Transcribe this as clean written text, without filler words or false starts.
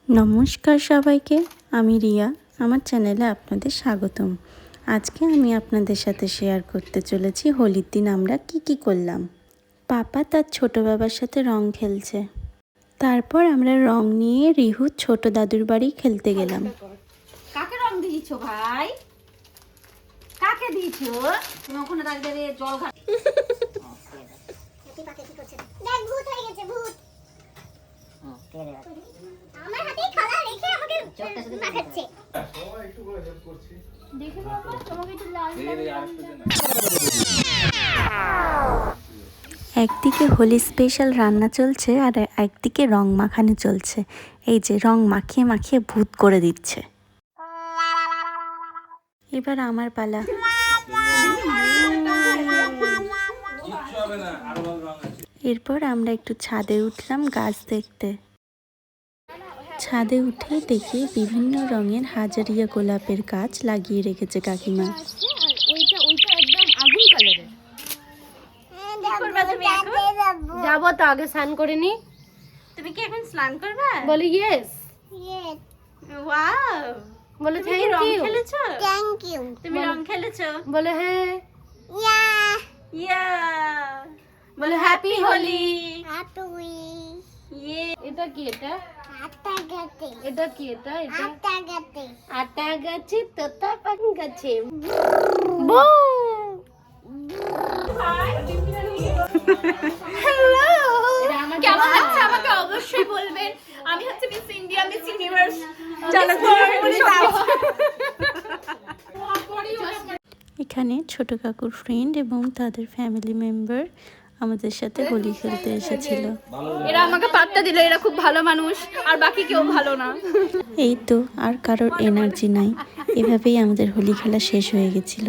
নমস্কার সবাইকে, আমি রিয়া। আমার চ্যানেলে আপনাদের স্বাগতম। আজকে আমি আপনাদের সাথে শেয়ার করতে চলেছি হোলির দিন আমরা কি করলাম। পাপা তার ছোট বাবার সাথে রং খেলছে। তারপর আমরা রং নিয়ে রিহুর ছোট দাদুর বাড়ি খেলতে গেলাম। কাকে রং দিয়েছো ভাই? কাকে দিয়েছো? তুমি ওখানে দাঁড়িয়ে জল ঘাট। দেখ ভূত হয়ে গেছে, ভূত। আমার হাতে খালা রেখে আমাকে মাখাচ্ছে। সবাই একটু করে হেল্প করছি। দেখে বাবা তোমাকে একটু লাল একদিকে হোলি স্পেশাল রান্না চলছে আর একদিকে রং মাখানো চলছে। এই যে রং মাখিয়ে মাখিয়ে ভূত করে দিচ্ছে। এবার আমার পালা। এরপর আমরা একটু ছাদে উঠলাম গাছ দেখতে। ছাদে উঠে দেখি বিভিন্ন রঙের হাজারিয়া গোলাপের গাছ লাগিয়ে রেখেছে কাকিমা। ওইটা একদম আগুন কালারের। যাবো তো, আগে স্নান করে নি। তুমি কি এখন স্নান করবে? বলি ইয়েস। ইয়েস, ওয়াও, বলে তুমি থ্যাংক রং ইউ। খেলেছো? Thank you. তুমি রং খেলেছো? বলে হ্যাঁ। ইয়া, ইয়া, বলে হ্যাপি হোলি। হাতুই, ইয়ে, এটা কি? এটা আটা গাতে, এটা কি? এটা আটা গাতে। আটা গাছে তোতা পান গাছে। হ্যালো, কেমন লাগছে আমাকে অবশ্যই বলবেন। আমি হচ্ছে মিস ইন্ডিয়া, মিস ইউনিভার্স। এখানে ছোট কাকুর ফ্রেন্ড এবং তাদের ফ্যামিলি মেম্বার আমাদের সাথে হোলি খেলতে এসেছিল। এরা আমাকে পাত্তা দিল, এরা খুব ভালো মানুষ, আর বাকি কেউ ভালো না। এই তো আর কারোর এনার্জি নাই। এভাবেই আমাদের হোলি খেলা শেষ হয়ে গেছিল।